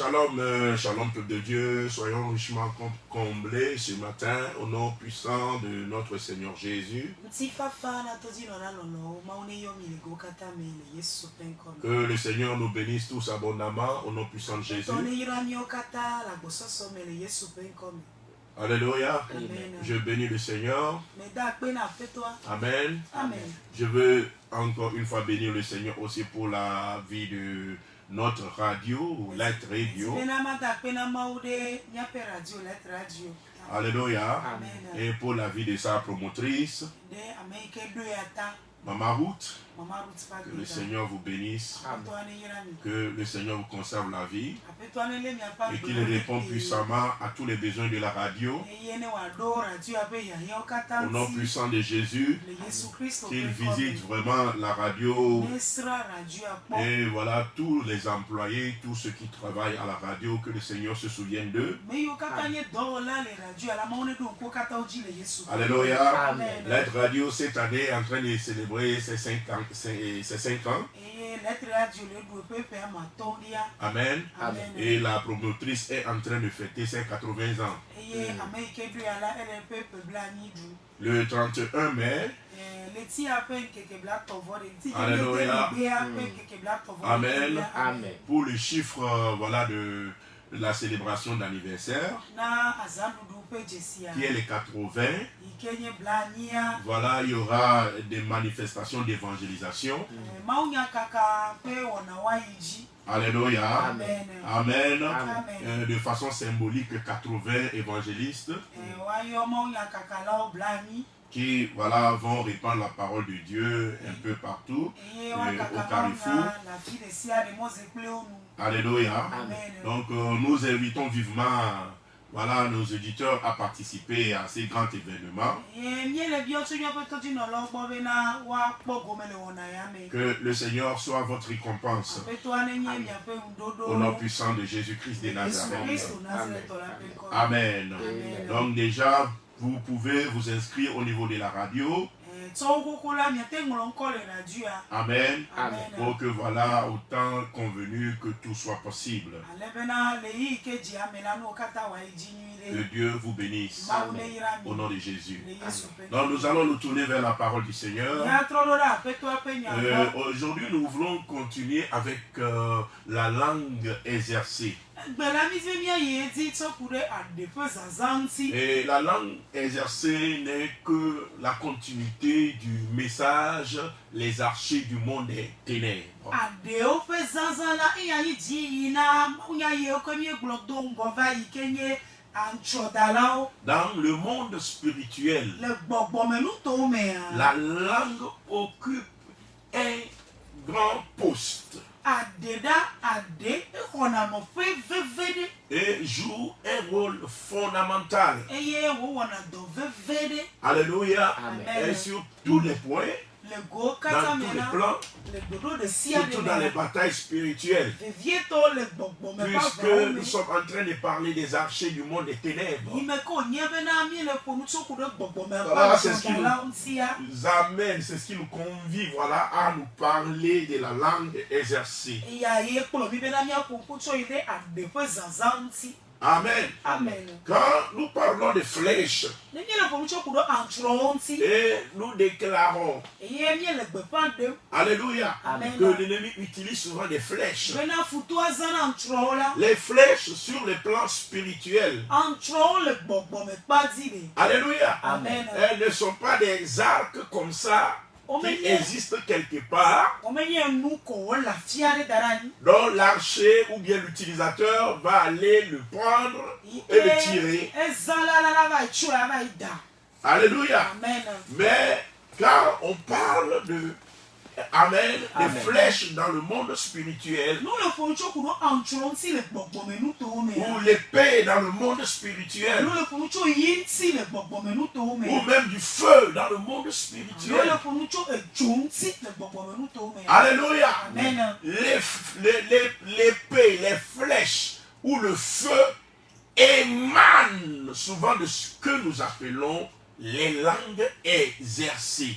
Shalom, shalom peuple de Dieu, soyons richement comblés ce matin au nom puissant de notre Seigneur Jésus. Que le Seigneur nous bénisse tous abondamment au nom puissant de Jésus. Alléluia. Amen. Je bénis le Seigneur. Amen. Amen. Je veux encore une fois bénir le Seigneur aussi pour la vie de notre radio, Light Radio. Alléluia. Amen. Et pour la vie de sa promotrice, Maman Ruth. Que le Seigneur vous bénisse. Amen. Que le Seigneur vous conserve la vie. Et qu'il répond puissamment à tous les besoins de la radio. Au nom puissant de Jésus. Qu'il visite vraiment la radio. Et voilà tous les employés, tous ceux qui travaillent à la radio. Que le Seigneur se souvienne d'eux. Alléluia. Light Radio cette année est en train de célébrer ses 5 ans. Amen. Amen. Et la promotrice est en train de fêter ses 80 ans. Le 31 mai. Alléluia. Amen. Amen. Pour le chiffre voilà, de la célébration d'anniversaire, qui est les 80, voilà, il y aura des manifestations d'évangélisation. Alléluia. Amen. Amen. Amen. De façon symbolique, 80 évangélistes qui voilà, vont répandre la parole de Dieu un peu partout au Carrefour. Alléluia. Amen. Donc nous invitons vivement voilà, nos auditeurs à participer à ces grands événements. Que le Seigneur soit votre récompense. Amen. Au nom puissant de Jésus-Christ de Nazareth. Amen. Amen. Amen. Donc déjà, vous pouvez vous inscrire au niveau de la radio. Amen. Amen. Pour que voilà, au temps convenu, que tout soit possible. Que Dieu vous bénisse. Amen. Au nom de Jésus. Donc nous allons nous tourner vers la parole du Seigneur. Aujourd'hui, nous voulons continuer avec la langue exercée. Et la langue exercée n'est que la continuité du message, les archers du monde des ténèbres. Dans le monde spirituel, la langue occupe un grand poste. Et joue un rôle fondamental. Alléluia. Amen. Et sur tous les points, dans tous les plans, surtout dans les batailles spirituelles, puisque nous sommes en train de parler des archers du monde des ténèbres. Voilà, c'est ce qui nous amène, c'est ce qui nous convie voilà, à nous parler de la langue exercée. Amen. Amen. Quand nous parlons de flèches, et nous déclarons, alléluia, amen, que l'ennemi utilise souvent des flèches. Les flèches sur le plan spirituel, alléluia, amen, elles ne sont pas des arcs comme ça qui existe quelque part, dont l'archer ou bien l'utilisateur va aller le prendre et le tirer. Alléluia. Amen. Mais quand on parle de amen, des flèches dans le monde spirituel, ou l'épée dans le monde spirituel, ou même du feu dans le monde spirituel. Alléluia. Amen. L'épée, les flèches ou le feu émanent souvent de ce que nous appelons les langues exercées.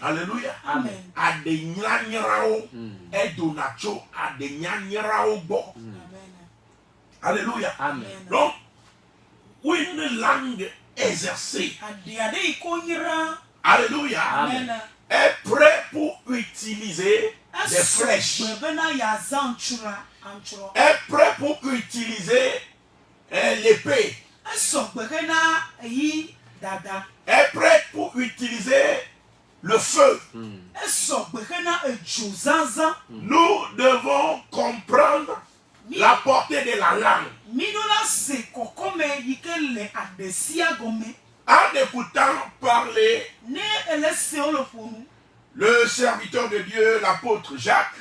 Alléluia. Amen. Alléluia. Amen. Donc, une langue exercée. Alléluia. Amen. Est prêt pour utiliser des flèches. Est prêt pour utiliser l'épée. Est prêt pour utiliser le feu. Nous devons comprendre la portée de la langue. En écoutant parler le serviteur de Dieu, l'apôtre Jacques,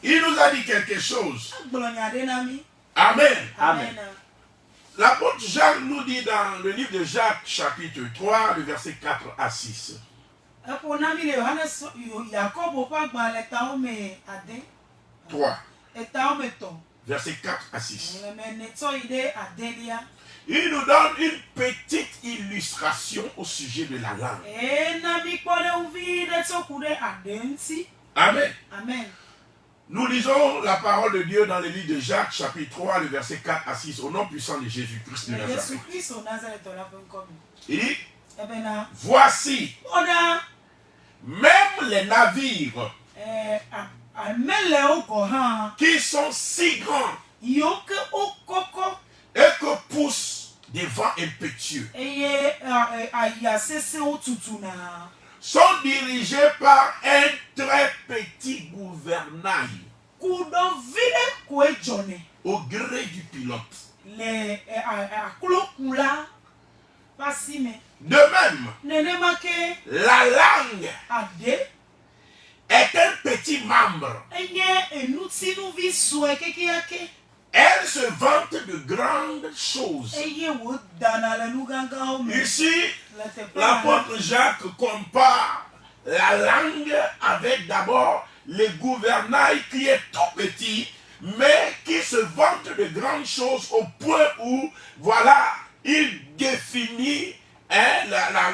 il nous a dit quelque chose. Amen. Amen. L'apôtre Jacques nous dit dans le livre de Jacques, chapitre 3, le verset 4 à 6. 3. Verset 4 à 6. Il nous donne une petite illustration au sujet de la langue. Amen. Amen. Nous lisons la parole de Dieu dans le livre de Jacques, chapitre 3, le verset 4 à 6, au nom puissant de Jésus-Christ de Nazareth. Il dit, voici, même les navires qui sont si grands et que poussent des vents impétueux sont dirigés par un très petit gouvernail au gré du pilote. De même, la langue est un petit membre. Elle se vante de grandes choses. Ici, l'apôtre Jacques compare la langue avec d'abord le gouvernail qui est tout petit, mais qui se vante de grandes choses au point où, voilà, il définit la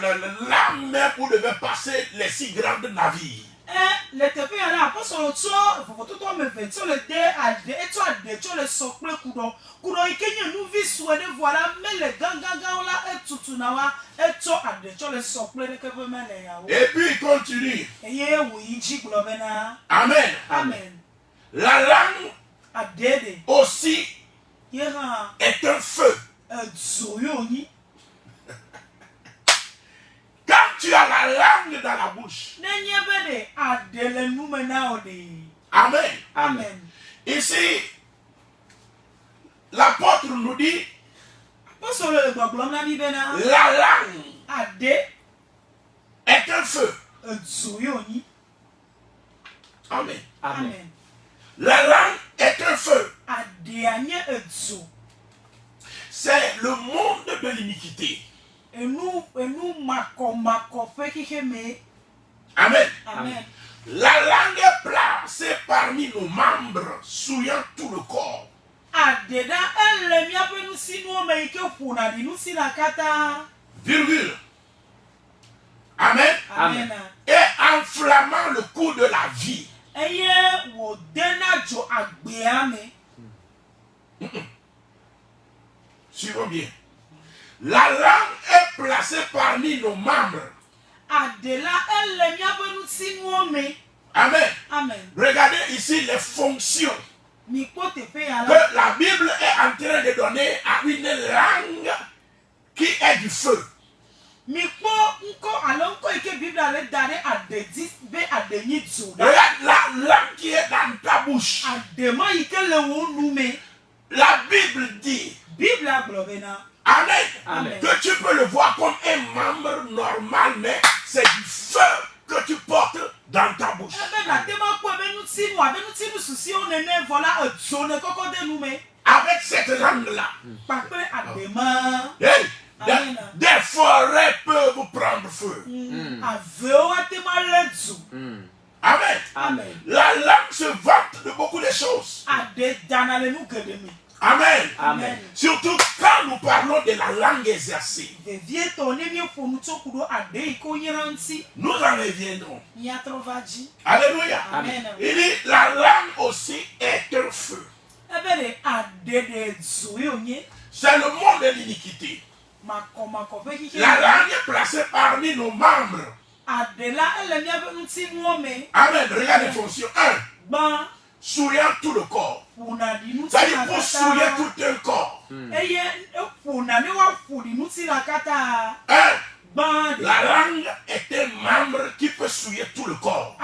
mer où devaient passer les si grandes navires. Et puis il continue. Amen. Amen. La langue aussi est un feu. Quand tu as la langue dans la bouche. Amen. Amen. Ici, l'apôtre nous dit, la langue est un feu. Amen. Amen. La langue est un feu. C'est le monde de l'iniquité. Amen. Amen. La langue est placée parmi nos membres, souillant tout le corps. Virgule. Amen. Amen. Et enflammant le cours de la vie. Suivons bien. La langue est placée parmi nos membres. Amen. Regardez ici les fonctions que la Bible est en train de donner à une langue qui est du feu. Regarde la langue qui est dans ta bouche. La Bible dit, Amen, Amen. que tu peux le voir comme un membre normal, mais c'est du feu que tu portes dans ta bouche. Avec cette langue-là, hey, des forêts peuvent prendre feu. Amen. Amen. La langue se exercer. Nous en reviendrons. Alléluia. Amen. Il dit la langue aussi est un feu. C'est le monde de l'iniquité. La langue est placée parmi nos membres. Amen. Regarde les fonctions. 1. Souillant tout le corps. C'est-à-dire pour souiller tout un corps. La langue est un membre qui peut souiller tout le corps.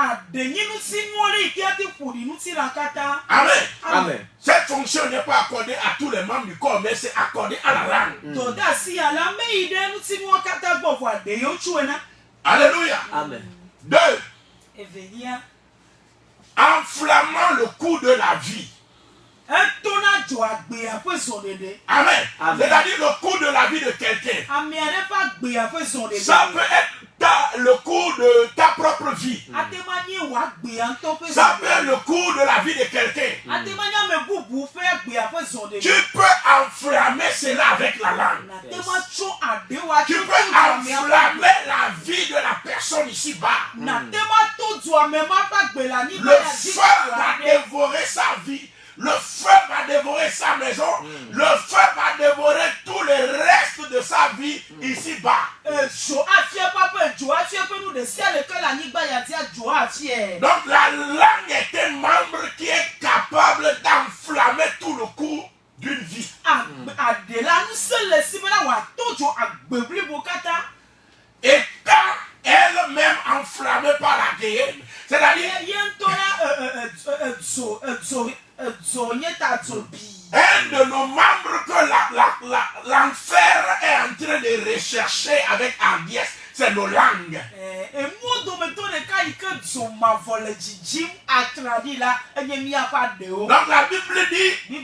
Amen. Amen. Cette fonction n'est pas accordée à tous les membres du corps, mais c'est accordé à la langue. Alléluia. Amen. 2. Enflammant le cours de la vie. Amen. C'est-à-dire le cours de la vie de quelqu'un. Ça peut être le cours de ta propre vie. Ça peut être le cours de la vie de quelqu'un. Tu peux enflammer cela avec la langue. Tu peux enflammer la vie de la personne ici-bas. Le feu va dévorer sa vie. Le feu va dévorer sa maison. Le feu va dévorer tout le reste de sa vie ici-bas. Donc la langue est un membre qui est capable d'enflammer tout le cours d'une vie. Et quand elle-même enflammée par la guérine, c'est-à-dire un de nos membres que l'enfer est en train de rechercher avec hardiesse, c'est nos langues. Donc la Bible dit, les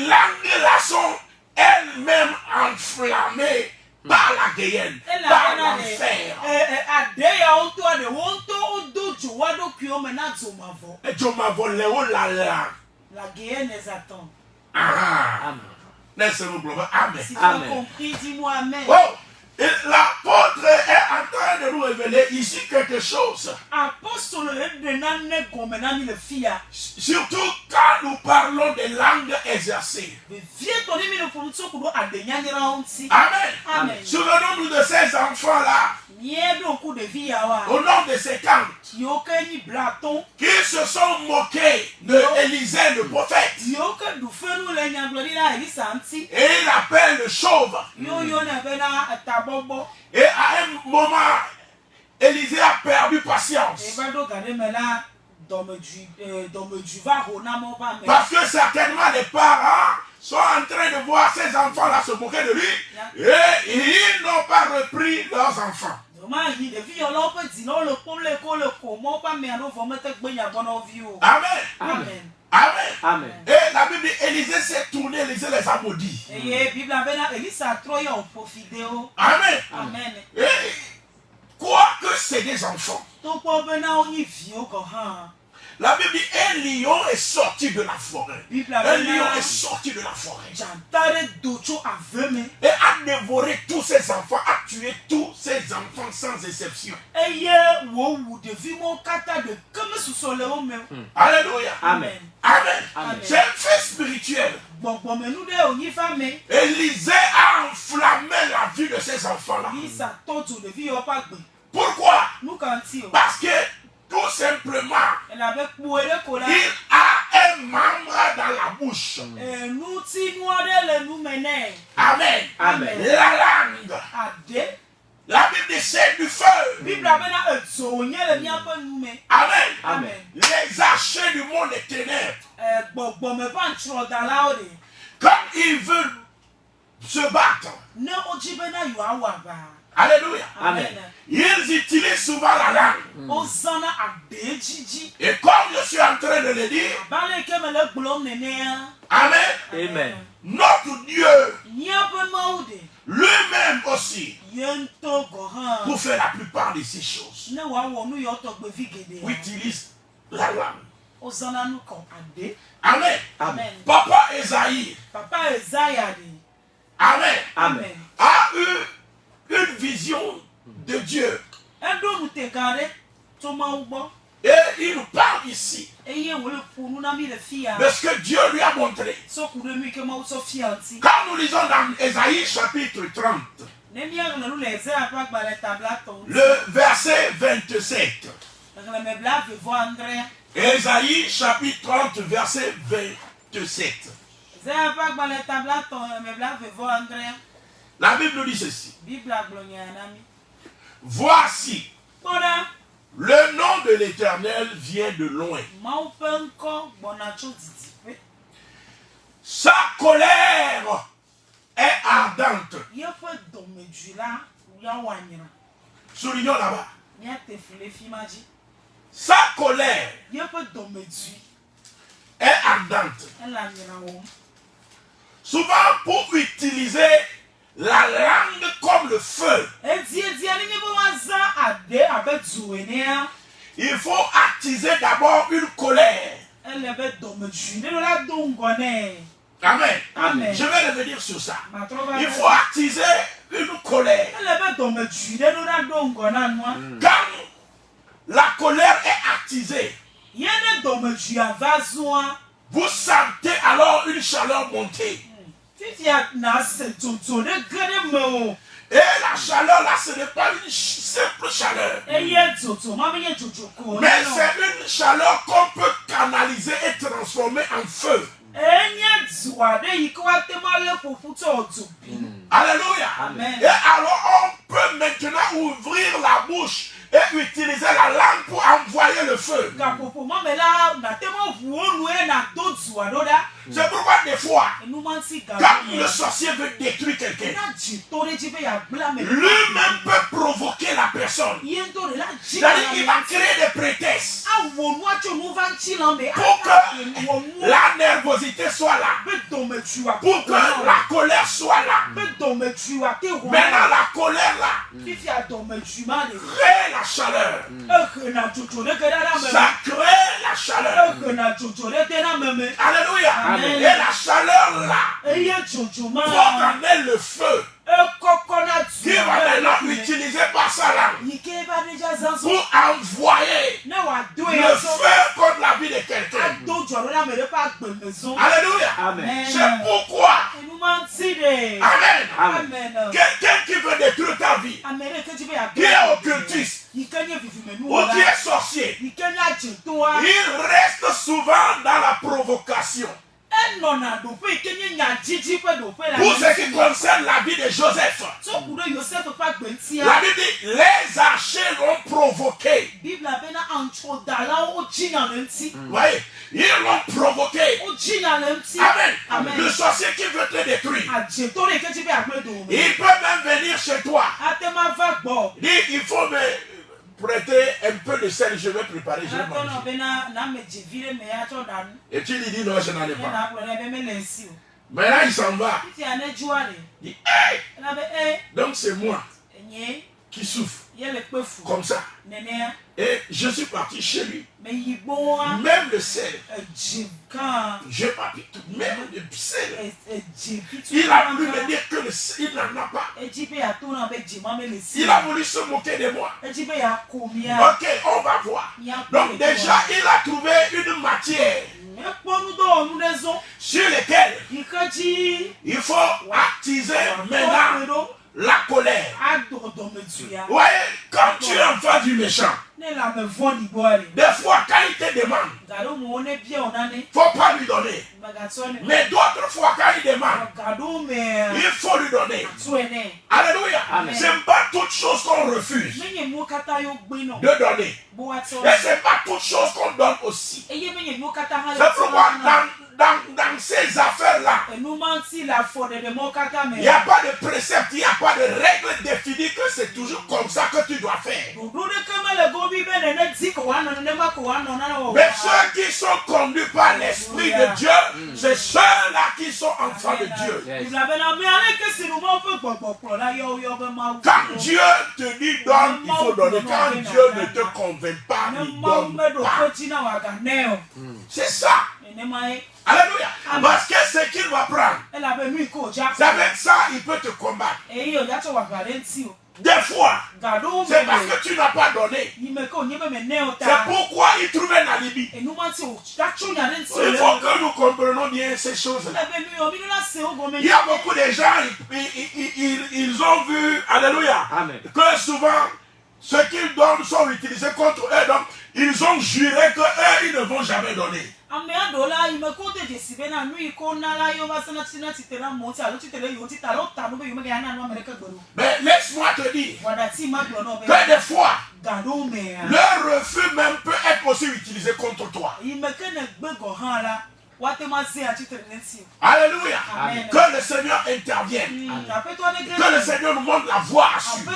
langues là sont elles-mêmes enflammées par la guérine, par l'enfer. La guérine les attend. Amen. Laissez-nous glorifier. Amen. Si tu as compris, dis-moi Amen. Oh, l'apôtre est en train de nous révéler ici quelque chose. Surtout quand nous parlons des langues exercées. Amen. Amen. Souvenons-nous de ces enfants-là. Au nom de ces tantes qui se sont moqués de Élisée le prophète. Et il appelle le chauve. Et à un moment, Élisée a perdu patience. Parce que certainement les parents sont en train de voir ces enfants-là se moquer de lui. Et ils n'ont pas repris leurs enfants. Amen. Amen. Amen. Amen. Et la Bible dit, Élisée s'est tourné, Élisée les a maudits. Amen. Amen. Et quoi que c'est des enfants. La Bible dit, un lion est sorti de la forêt. Un lion est sorti de la forêt. Et a dévoré tous ses enfants, a tué tous ses enfants sans exception. Alléluia. Amen. Amen. Amen. C'est un fait spirituel. Élisée a enflammé la vie de ces enfants-là. Pourquoi? Parce que tout simplement, il a un membre dans la bouche. Amen. Amen. La langue. La Bible dit c'est du feu. Amen. Amen. Les archers du monde des ténèbres, quand ils veulent se battre, alléluia, Amen. ils utilisent souvent la langue. Et comme je suis en train de le dire, amen, Amen. notre Dieu lui-même aussi, pour faire la plupart de ces choses, utilise la langue. Amen. Amen. Papa Esaïe, Amen. Amen. A eu une vision de Dieu. Et il nous parle ici de ce que Dieu lui a montré. Quand nous lisons dans Ésaïe chapitre 30, le verset 27. Ésaïe chapitre 30, verset 27. La Bible dit ceci. Voici, le nom de l'Éternel vient de loin. Sa colère est ardente. Soulignons là-bas. Sa colère est ardente. Souvent, pour utiliser la langue comme le feu, il faut attiser d'abord une colère. Amen. Amen. Je vais revenir sur ça. Il faut attiser une colère. Quand la colère est attisée, vous sentez alors une chaleur monter. Et la chaleur là, ce n'est pas une simple chaleur. Mais c'est une chaleur qu'on peut canaliser et transformer en feu. Alléluia. Amen. Et alors on peut maintenant ouvrir la bouche et utiliser la langue pour envoyer le feu. C'est pourquoi des fois, quand le sorcier veut détruire quelqu'un, lui-même peut provoquer la personne. C'est-à-dire qu'il va créer des prétextes pour que la nervosité soit là, pour que la colère soit là. Maintenant la colère là crée la chaleur. Ça crée la chaleur. Alléluia. Amen. Et la chaleur là provoque le feu qui va maintenant utiliser par sa langue pour envoyer le feu contre la vie de quelqu'un. Alléluia. Amen. C'est pourquoi Amen. Amen. Quelqu'un qui veut détruire ta vie, qui est occultiste ou qui est sorcier, il reste souvent dans la provocation. Pour ce qui concerne la vie de Joseph, la Bible dit les archers l'ont provoqué. Voyez, ils l'ont provoqué. Amen. Le sorcier qui veut te détruire, il peut même venir chez toi. Il dit, il faut me prêter un peu de sel, je vais préparer, je vais manger. Et tu lui dis non, je n'en ai pas. Maintenant il s'en va. Il dit, hey! Donc c'est moi qui souffre comme ça. Et je suis parti chez lui. Même le sel, j'ai pas pu tout. Même le sel, il a voulu me dire que le sel, il n'en a pas. Il a voulu se moquer de moi. Ok, on va voir. Donc déjà, il a trouvé une matière sur laquelle il faut attiser maintenant la colère. Voyez, quand tu es en face du méchant, des fois quand il te demande, il ne faut pas lui donner. Mais d'autres fois quand il demande, il faut lui donner. Alléluia. C'est pas toute chose qu'on refuse de donner. Et c'est pas toute chose qu'on donne aussi. C'est pourquoi dans ces affaires-là, il n'y a pas de précepte, il n'y a pas de règle définie que c'est toujours comme ça que tu dois faire. Mais ceux qui sont conduits par l'Esprit de Dieu, c'est ceux-là qui sont enfants de Dieu. Quand Dieu te dit donne, il faut donner. Quand Dieu ne te convainc pas, il donne pas. C'est ça. Alléluia. Parce que ce qu'il va prendre, c'est avec ça il peut te combattre. Des fois, c'est parce que tu n'as pas donné. C'est pourquoi il trouve un alibi. Il faut que nous comprenions bien ces choses-là. Il y a beaucoup de gens, ils ont vu, alléluia, que souvent, ce qu'ils donnent sont utilisés contre eux. Donc, ils ont juré qu'eux, ils ne vont jamais donner. Mais laisse-moi te dire que des fois, leur refus même peut être aussi utilisé contre toi. Alléluia. Amen. Que le Seigneur intervienne. Que le Seigneur nous montre la voie à suivre.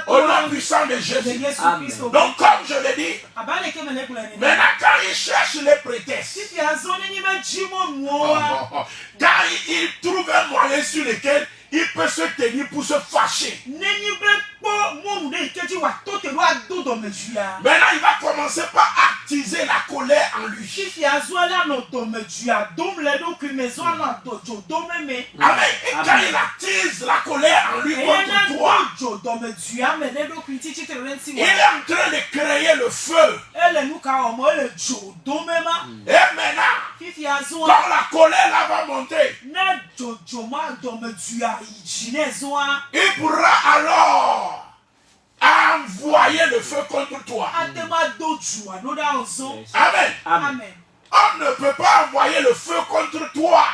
Au nom puissant de Jésus. Amen. Donc comme je l'ai dit, maintenant quand il cherche les prétextes, quand il trouve un moyen sur lequel il peut se tenir pour se fâcher. Maintenant, il va commencer par attiser la colère en lui. Amen. Et quand il attise la colère en lui contre toi, il est en train de créer le feu. Et maintenant, quand la colère là va monter, il pourra alors envoyer le feu contre toi. Amen. Amen. On ne peut pas envoyer le feu contre toi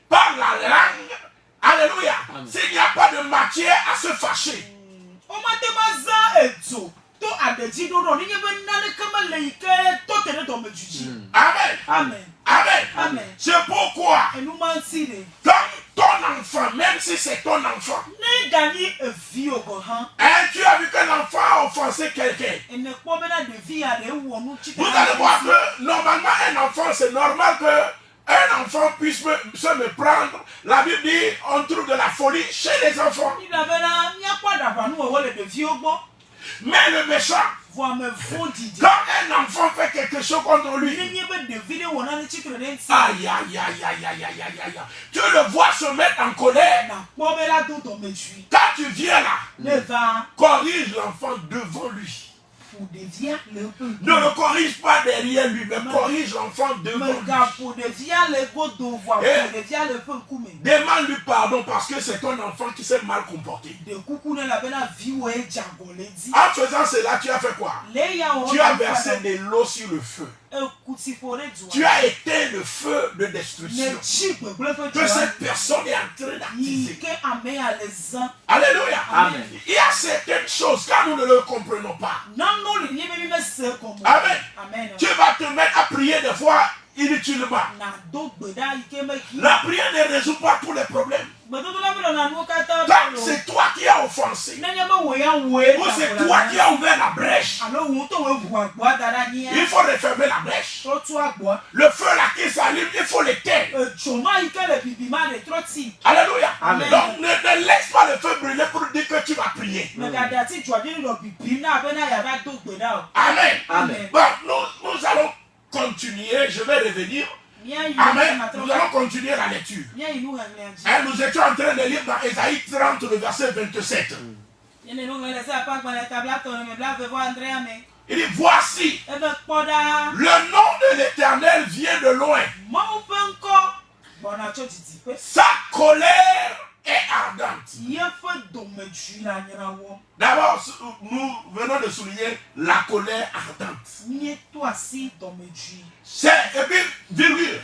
par la langue. Alléluia. S'il n'y a pas de matière à se fâcher. Amen. Amen. Amen. Amen. C'est pourquoi quand ton enfant, même si c'est ton enfant, tu as vu que l'enfant a offensé quelqu'un, vous allez voir que normalement un enfant, c'est normal que un enfant puisse se me prendre. La Bible dit on trouve de la folie chez les enfants. Mais le méchant, quand un enfant fait quelque chose contre lui, aïe, aïe, aïe, aïe, aïe, aïe, aïe, tu le vois se mettre en colère. Quand tu viens là, corrige l'enfant devant lui. Ne le corrige pas derrière lui, mais corrige l'enfant devant lui. Demande-lui pardon parce que c'est ton enfant qui s'est mal comporté. En faisant cela, tu as fait quoi? Tu as versé de l'eau sur le feu. Tu as éteint le feu de destruction que cette personne est en train d'attiser. Alléluia. Amen. Il y a certaines choses quand nous ne le comprenons pas. Amen. Amen. Tu vas te mettre à prier des fois inutilement. La prière ne résout pas tous les problèmes. Quand c'est toi qui as offensé, ou c'est toi qui as ouvert la brèche, il faut refermer la brèche. Le feu là qui s'allume, il faut l'éteindre. Alléluia. Amen. Donc ne laisse pas le feu brûler pour dire que tu vas prier. Amen. Amen. Bon, nous allons continuer, je vais revenir. Amen. Nous allons continuer la lecture. Et nous étions en train de lire dans Ésaïe 30, le verset 27. Il dit, voici, le nom de l'Éternel vient de loin. Sa colère est ardente. D'abord, nous venons de souligner la colère ardente. C'est, et puis, virgule,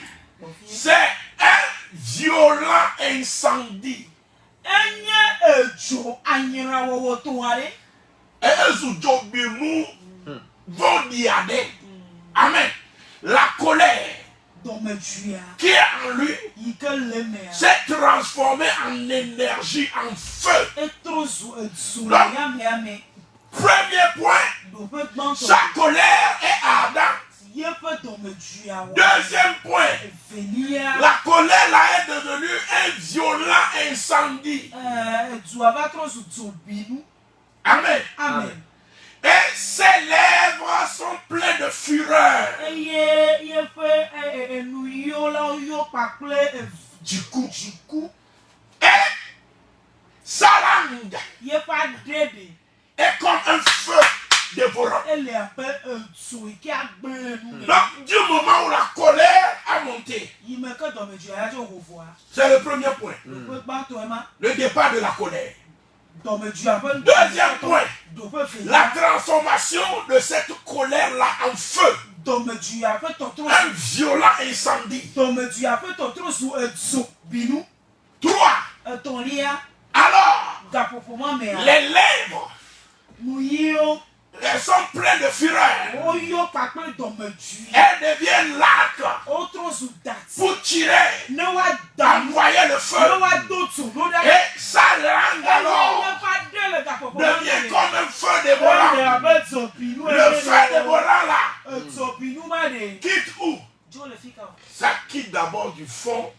c'est un violent incendie. Amen. La colère qui est en lui s'est transformée en énergie, en feu. Donc, premier point, sa colère est ardente. Deuxième point, la colère là est devenue un violent incendie. Amen. Amen. Et ses lèvres sont pleines de fureur. Du coup. Et sa langue est comme un feu dévorant. Donc, du moment où la colère a monté, c'est le premier point. Le départ de la colère. Deuxième point, la transformation de cette colère-là en feu. Un violent incendie. 3. Alors, les lèvres, elles sont pleines de fureur. Elles deviennent l'arc pour tirer, envoyer le feu. Et sa langue alors devient comme un feu dévorant. Le feu dévorant là quitte où? Ça quitte d'abord du fond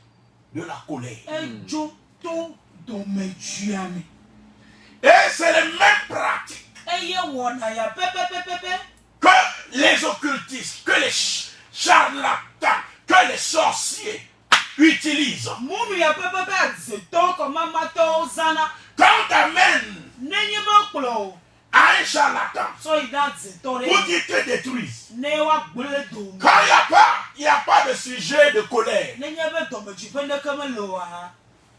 de la colère. Et c'est les mêmes pratiques que les occultistes, que les charlatans, que les sorciers utilisent. Quand tu amènes à un charlatan pour qu'il te détruise, quand il n'y a pas de sujet de colère.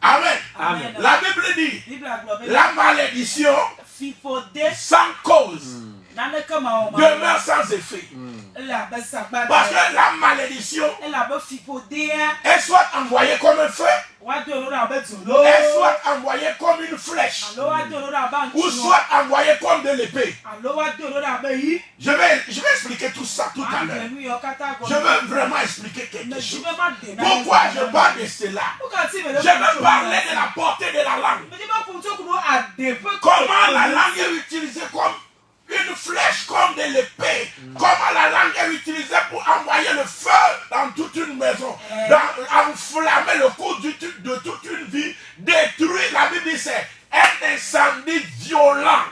Amen. Amen. La Bible dit la malédiction sans cause demeure sans effet. Parce que la malédiction est soit envoyée comme un feu, est soit envoyée comme une flèche, ou soit envoyée comme de l'épée. Je vais expliquer tout ça tout à l'heure. Je veux vraiment expliquer quelque chose. Pourquoi je parle de cela? Je veux parler de la portée de la langue. Comment la langue est utilisée comme une flèche, comme de l'épée. Comment la langue est utilisée pour envoyer le feu dans toute une maison, enflammer le cours de toute une vie, détruire. La Bible dit c'est un incendie violent.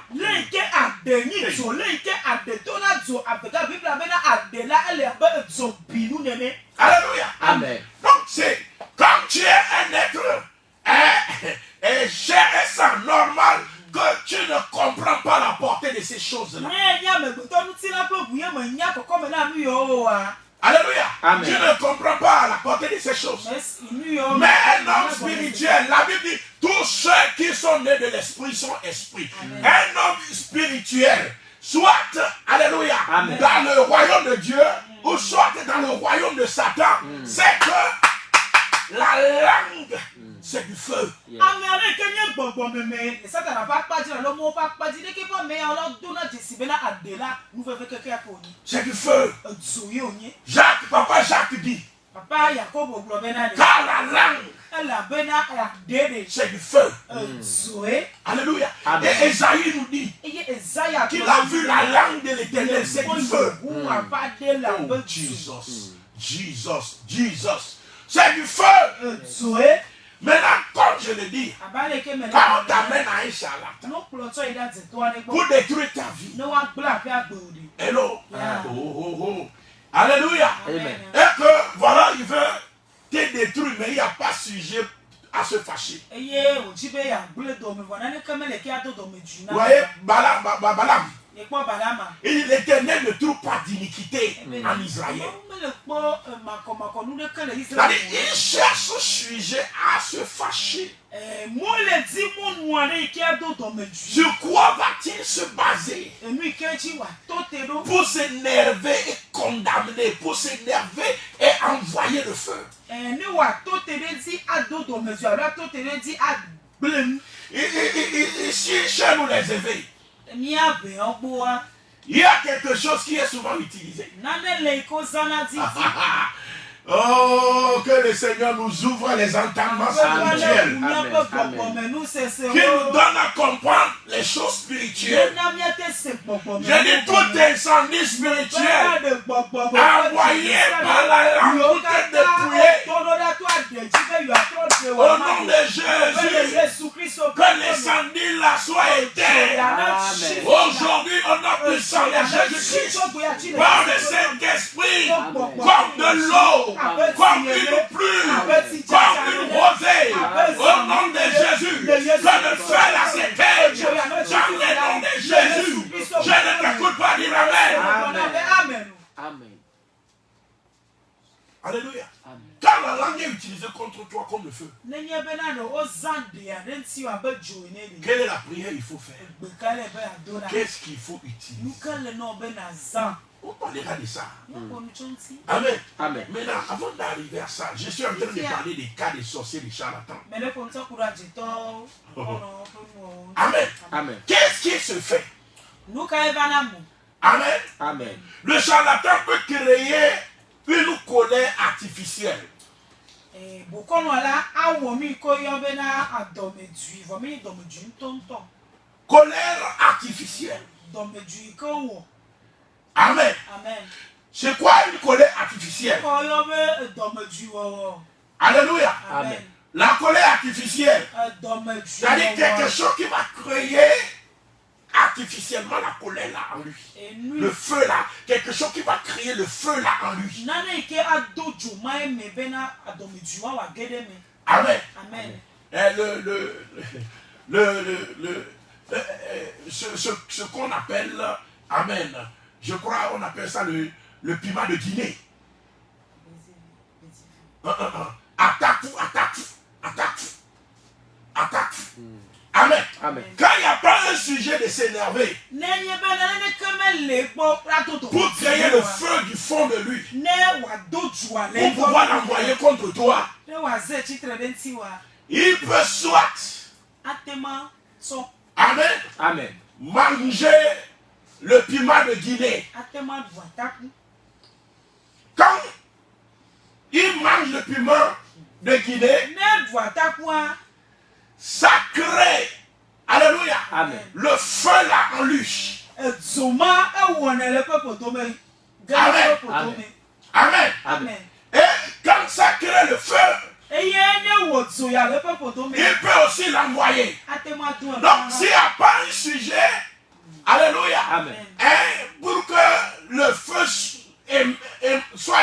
Alléluia. Amen. Donc c'est quand tu es un être cher et sans normal, que tu ne comprends pas la portée de ces choses-là. Alléluia. Amen. Tu ne comprends pas la portée de ces choses. Mais un homme spirituel, la Bible dit, tous ceux qui sont nés de l'esprit sont esprits. Un homme spirituel, soit, alléluia, Amen. dans le royaume de Dieu, ou soit dans le royaume de Satan, c'est que la langue, c'est du feu. C'est du feu. Papa Jacques dit, car la langue, c'est du feu. Alléluia. Amen. Et Esaïe nous dit qu'il a vu la langue de l'Éternel, c'est du feu. Oh, Jesus. C'est du feu. Maintenant, comme je le dis, quand on t'amène à un charlatan pour détruire ta vie, hello, alléluia, Amen. et que voilà, il veut te détruire, mais il n'y a pas sujet à se fâcher. Vous voyez, Balaam, il dit l'Éternel ne trouve pas d'iniquité en Israël. C'est-à-dire, il cherche ce sujet à se fâcher. Sur quoi va-t-il se baser pour s'énerver et condamner, pour s'énerver et envoyer le feu? Ici, chez nous les éveils, il y a quelque chose qui est souvent utilisé. Oh, que le Seigneur nous ouvre les entendements spirituels. Qu'il nous donne à comprendre les choses spirituelles. J'ai dit tout incendie spirituel envoyé par la langue pour te dépouiller. Au nom de Jésus. Que l'incendie là soit éteint. Aujourd'hui, au nom puissant de Jésus-Christ, par le Saint-Esprit, comme de l'eau, comme une pluie, comme une rosée, au nom de Jésus, que le feu là s'éteigne. Dans le nom de Jésus, je ne t'écoute pas dire Amen. Amen. Alléluia. Quand la langue est utilisée contre toi comme le feu, quelle est la prière qu'il faut faire? Qu'est-ce qu'il faut utiliser? On parlera de ça. Amen. Amen. Maintenant, avant d'arriver à ça, je suis en train de parler des cas des sorciers, des charlatans. Amen. Amen. Qu'est-ce qui se fait? Amen. Amen. Le charlatan peut créer une colère artificielle. Colère artificielle. Amen. C'est quoi une colère artificielle? Alléluia. Amen. La colère artificielle, c'est-à-dire quelque chose qui va créer artificiellement la colère là en lui. Le feu là, quelque chose qui va créer le feu là en lui. Amen. Ce qu'on appelle, amen, je crois on appelle ça le piment de Guinée. Attaque. Amen. Amen. Quand il n'y a pas un sujet de s'énerver, pour créer le feu du fond de lui, pour pouvoir l'envoyer contre toi, il peut soit, amen, Amen. manger le piment de Guinée. Quand il mange le piment de Guinée, ça crée, alléluia, Amen. le feu là en lui. Amen. Amen. Et quand ça crée le feu, il peut aussi l'envoyer. Donc s'il n'y a pas un sujet, alléluia, Amen. pour que le feu soit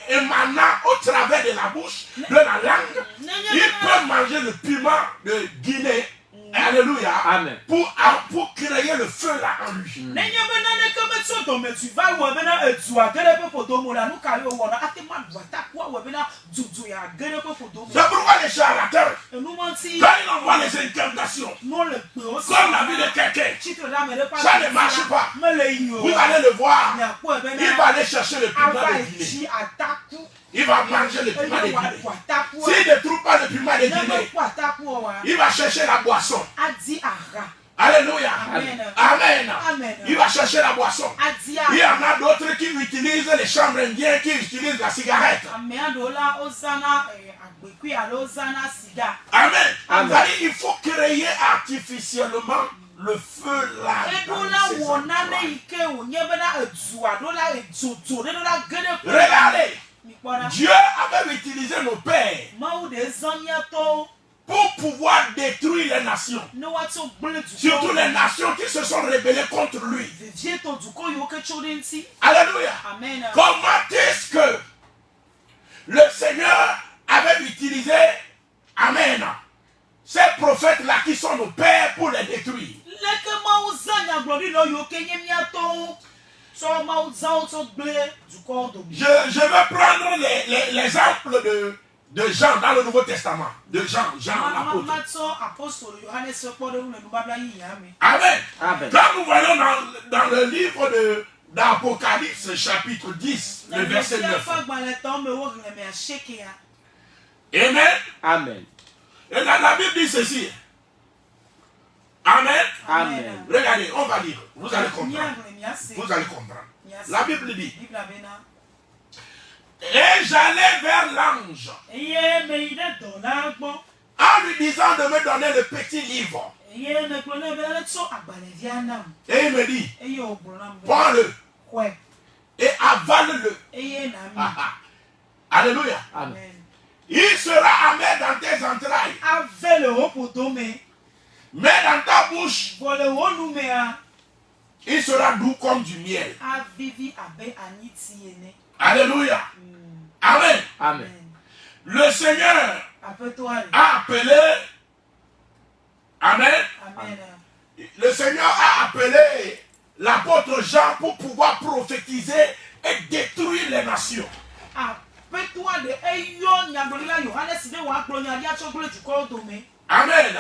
émanant au travers de la bouche, de la langue, il peut manger le piment de Guinée. Alléluia. Amen. Pour créer le feu là en lui. C'est pourquoi les charlatans, quand ils envoient les incantations, comme la vie de quelqu'un, ça ne marche pas. Vous allez le voir. Il va aller chercher le piment de Guinée. Il va manger le piment de Guinée. S'il ne trouve pas le piment de Guinée, il va chercher la boisson. Alléluia. Amen. Il va chercher la boisson. Il y en a d'autres qui utilisent les chambres indiennes, qui utilisent la cigarette. Amen. Il faut créer artificiellement le feu là. Regardez. Dieu avait utilisé nos pères pour pouvoir détruire les nations. Surtout les nations qui se sont rebellées contre lui. Alléluia. Comment est-ce que le Seigneur avait utilisé, amen, ces prophètes-là qui sont nos pères pour les détruire? Je vais prendre l'exemple de Jean dans le Nouveau Testament. De Jean l'apôtre. Amen. Quand nous voyons dans le livre d'Apocalypse, chapitre 10, le verset 9. Amen. Amen. Et la Bible dit ceci. Amen. Amen. Regardez, on va lire. Vous allez comprendre. Vous allez comprendre. La Bible dit. Et j'allais vers l'ange en lui disant de me donner le petit livre. Et il me dit, prends-le et avale-le. Alléluia. Amen. Il sera amer dans tes entrailles. Mais dans ta bouche, il sera doux comme du miel. Alléluia. Amen. Amen. Le Seigneur a appelé. Amen. Amen. Le Seigneur a appelé l'apôtre Jean pour pouvoir prophétiser et détruire les nations. Amen.